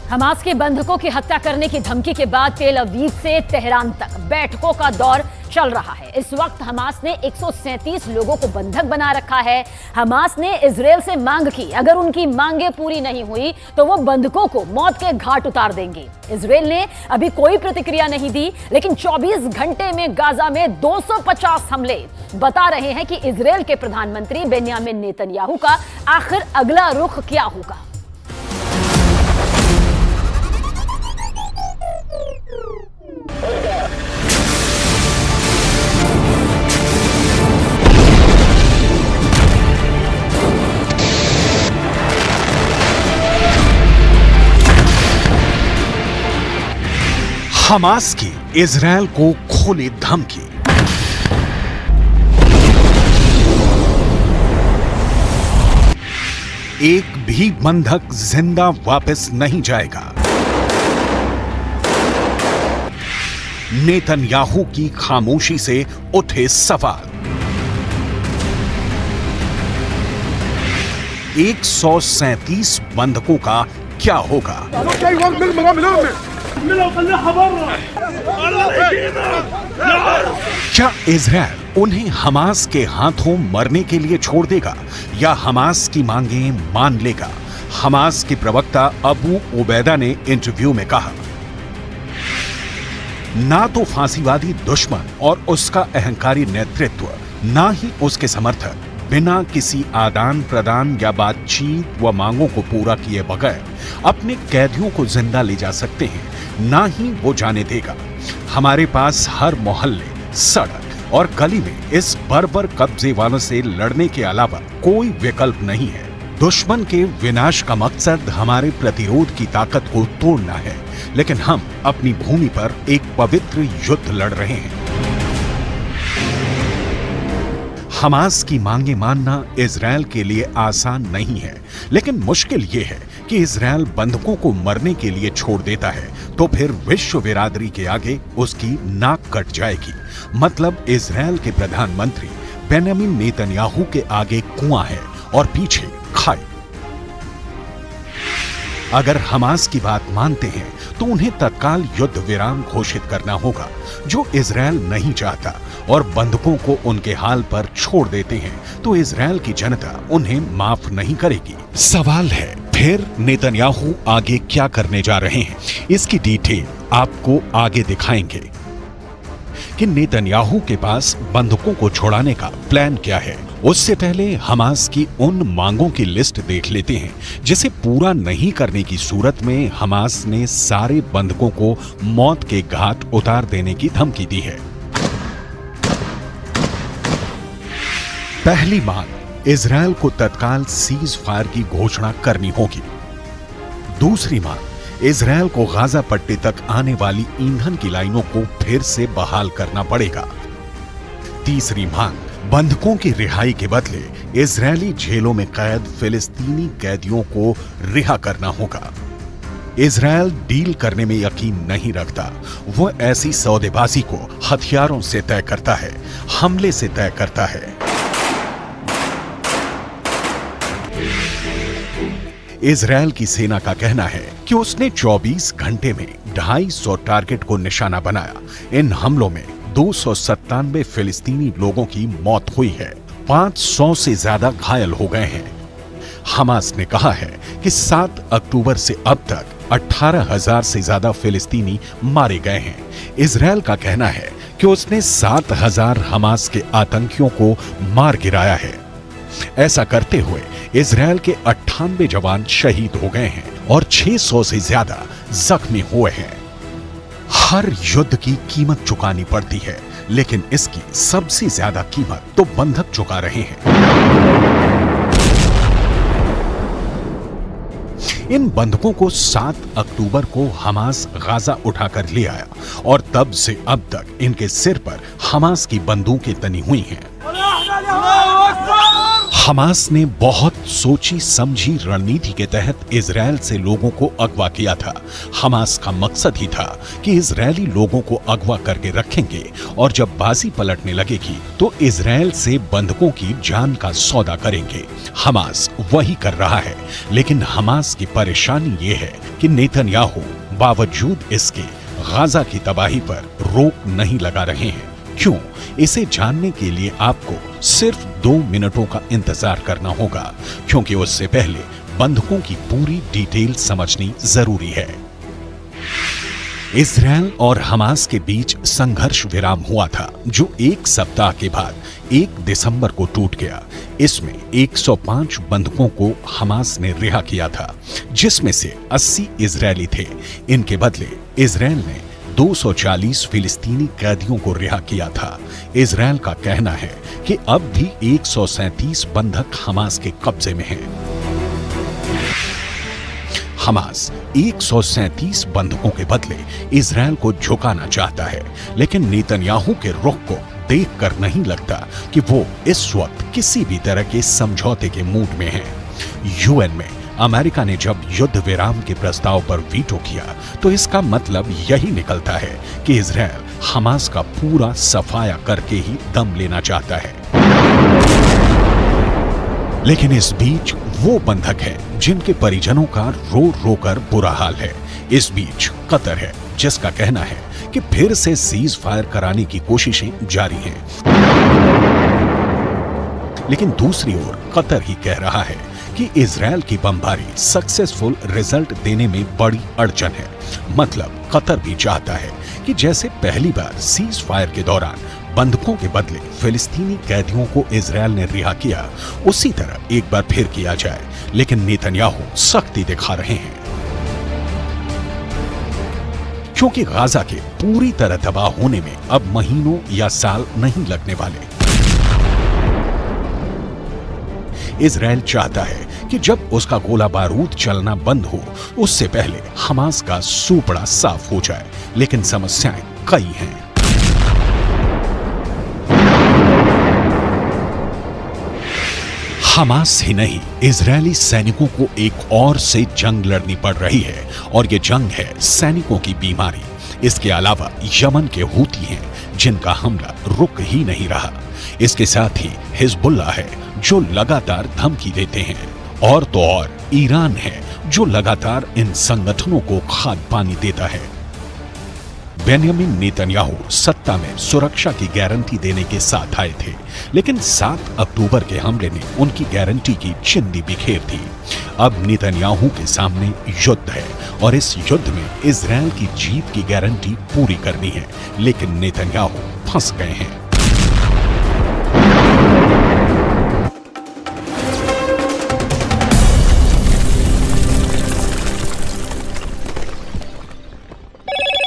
Hamas के बंधकों की हत्या करने की धमकी के बाद तेल अवीव से तेहरान तक बैठकों का दौर चल रहा है। इस वक्त हमास ने 137 लोगों को बंधक बना रखा है। हमास ने इजरायल से मांग की, अगर उनकी मांगे पूरी नहीं हुई तो वो बंधकों को मौत के घाट उतार देंगे। इजरायल ने अभी कोई प्रतिक्रिया नहीं दी, लेकिन 24 घंटे में गाजा में 250 हमले बता रहे हैं कि इजरायल के प्रधानमंत्री बेन्यामिन नेतन्याहू का आखिर अगला रुख क्या होगा। हमास की इजरायल को खुली धमकी। एक भी बंधक जिंदा वापस नहीं जाएगा। नेतन्याहू की खामोशी से उठे सवाल। 137 बंधकों का क्या होगा? क्या इजरायल उन्हें हमास के हाथों मरने के लिए छोड़ देगा या हमास की मांगें मान लेगा? हमास के प्रवक्ता अबू उबैदा ने इंटरव्यू में कहा, ना तो फांसीवादी दुश्मन और उसका अहंकारी नेतृत्व, ना ही उसके समर्थक बिना किसी आदान प्रदान या बातचीत व मांगों को पूरा किए बगैर अपने कैदियों को जिंदा ले जा सकते हैं, ना ही वो जाने देगा। हमारे पास हर मोहल्ले, सड़क और गली में इस बर्बर कब्जे वालों से लड़ने के अलावा कोई विकल्प नहीं है। दुश्मन के विनाश का मकसद हमारे प्रतिरोध की ताकत को तोड़ना है, लेकिन हम अपनी भूमि पर एक पवित्र युद्ध लड़ रहे हैं। हमास की मांगे मानना इजरायल के लिए आसान नहीं है, लेकिन मुश्किल यह है कि इजरायल बंधकों को मरने के लिए छोड़ देता है तो फिर विश्व बिरादरी के आगे उसकी नाक कट जाएगी। मतलब इजरायल के प्रधानमंत्री बेन्यामिन नेतन्याहू के आगे कुआं है और पीछे खाई। अगर हमास की बात मानते हैं तो उन्हें तत्काल युद्ध विराम घोषित करना होगा, जो इजरायल नहीं चाहता, और बंधकों को उनके हाल पर छोड़ देते हैं तो इजरायल की जनता उन्हें माफ नहीं करेगी। सवाल है फिर नेतन्याहू आगे क्या करने जा रहे हैं। इसकी डिटेल आपको आगे दिखाएंगे कि नेतन्याहू के पास बंधकों को छुड़ाने का प्लान क्या है। उससे पहले हमास की उन मांगों की लिस्ट देख लेते हैं जिसे पूरा नहीं करने की सूरत में हमास ने सारे बंधकों को मौत के घाट उतार देने की धमकी दी है। पहली मांग, इजरायल को तत्काल सीज फायर की घोषणा करनी होगी। दूसरी मांग, इजरायल को गाजा पट्टी तक आने वाली ईंधन की लाइनों को फिर से बहाल करना पड़ेगा। तीसरी मांग, बंधकों की रिहाई के बदले इजरायली जेलों में कैद फिलिस्तीनी कैदियों को रिहा करना होगा। इजरायल डील करने में यकीन नहीं रखता, वो ऐसी सौदेबाजी को हथियारों से तय करता है, हमले से तय करता है। इजरायल की सेना का कहना है कि उसने 24 घंटे में 250 टारगेट को निशाना बनाया। इन हमलों में 297 फिलिस्तीनी लोगों की मौत हुई है, 500 से ज्यादा घायल हो गए हैं। हमास ने कहा है कि 7 अक्टूबर से अब तक 18,000 से ज्यादा फिलिस्तीनी मारे गए हैं। इजरायल का कहना है कि उसने 7,000 हमास के आतंकियों को मार गिराया है। ऐसा करते हुए इजरायल के 98 जवान शहीद हो गए हैं और 600 से ज्यादा जख्मी हुए हैं। हर युद्ध की कीमत चुकानी पड़ती है, लेकिन इसकी सबसे ज्यादा कीमत तो बंधक चुका रहे हैं। इन बंधकों को 7 अक्टूबर को हमास गाजा उठाकर ले आया और तब से अब तक इनके सिर पर हमास की बंदूकें तनी हुई हैं। हमास ने बहुत सोची समझी रणनीति के तहत इजरायल से लोगों को अगवा किया था। हमास का मकसद ही था कि इजरायली लोगों को अगवा करके रखेंगे और जब बाजी पलटने लगेगी तो इजरायल से बंधकों की जान का सौदा करेंगे। हमास वही कर रहा है, लेकिन हमास की परेशानी ये है कि नेतन्याहू बावजूद इसके गाजा की तबाही पर रोक नहीं लगा रहे हैं। क्यों? इसे जानने के लिए आपको सिर्फ 2 मिनटों का इंतजार करना होगा, क्योंकि उससे पहले बंधकों की पूरी डिटेल समझनी जरूरी है। इजरायल और हमास के बीच संघर्ष विराम हुआ था, जो 1 सप्ताह के बाद 1 दिसंबर को टूट गया। इसमें 105 बंधकों को हमास ने रिहा किया था, जिसमें से 80 इजरायली थे। इनके बदले इजरायल ने 240 फिलिस्तीनी कैदियों को रिहा किया था। इजरायल का कहना है कि अब भी 137 बंधक हमास के कब्जे में हैं। हमास 137 बंधकों के बदले इजरायल को झुकाना चाहता है, लेकिन नेतन्याहू के रुख को देखकर नहीं लगता कि वो इस वक्त किसी भी तरह के समझौते के मूड में है। यूएन में अमेरिका ने जब युद्ध विराम के प्रस्ताव पर वीटो किया तो इसका मतलब यही निकलता है कि इजरायल हमास का पूरा सफाया करके ही दम लेना चाहता है। लेकिन इस बीच वो बंधक है जिनके परिजनों का रो रो कर बुरा हाल है। इस बीच कतर है, जिसका कहना है कि फिर से सीज फायर कराने की कोशिशें जारी हैं। लेकिन दूसरी ओर कतर ही कह रहा है कि इजरायल की बमबारी सक्सेसफुल रिजल्ट देने में बड़ी अड़चन है। मतलब कतर भी चाहता है कि जैसे पहली बार सीज फायर के दौरान बंधकों के बदले फिलिस्तीनी कैदियों को इजरायल ने रिहा किया, उसी तरह एक बार फिर किया जाए। लेकिन नेतन्याहू सख्ती दिखा रहे हैं, क्योंकि गाजा के पूरी तरह तबाह होने में अब महीनों या साल नहीं लगने वाले। इजरायल चाहता है कि जब उसका गोला बारूद चलना बंद हो, उससे पहले हमास का सूपड़ा साफ हो जाए। लेकिन समस्याएं कई हैं। हमास ही नहीं, इजरायली सैनिकों को एक और से जंग लड़नी पड़ रही है, और ये जंग है सैनिकों की बीमारी। इसके अलावा यमन के हूती हैं, जिनका हमला रुक ही नहीं रहा। इसके साथ ही हिजबुल्लाह है, जो लगातार धमकी देते हैं, और तो और ईरान है, जो लगातार इन संगठनों को खाद पानी देता है। बेंयामिन नेतन्याहू सत्ता में सुरक्षा की गारंटी देने के साथ आए थे, लेकिन 7 अक्टूबर के हमले ने उनकी गारंटी की चिंदी बिखेर दी। अब नेतन्याहू के सामने युद्ध है, और इस युद्ध में इजरायल की जीत की गारंटी पूरी करनी है, लेकिन नेतन्याहू फंस गए हैं।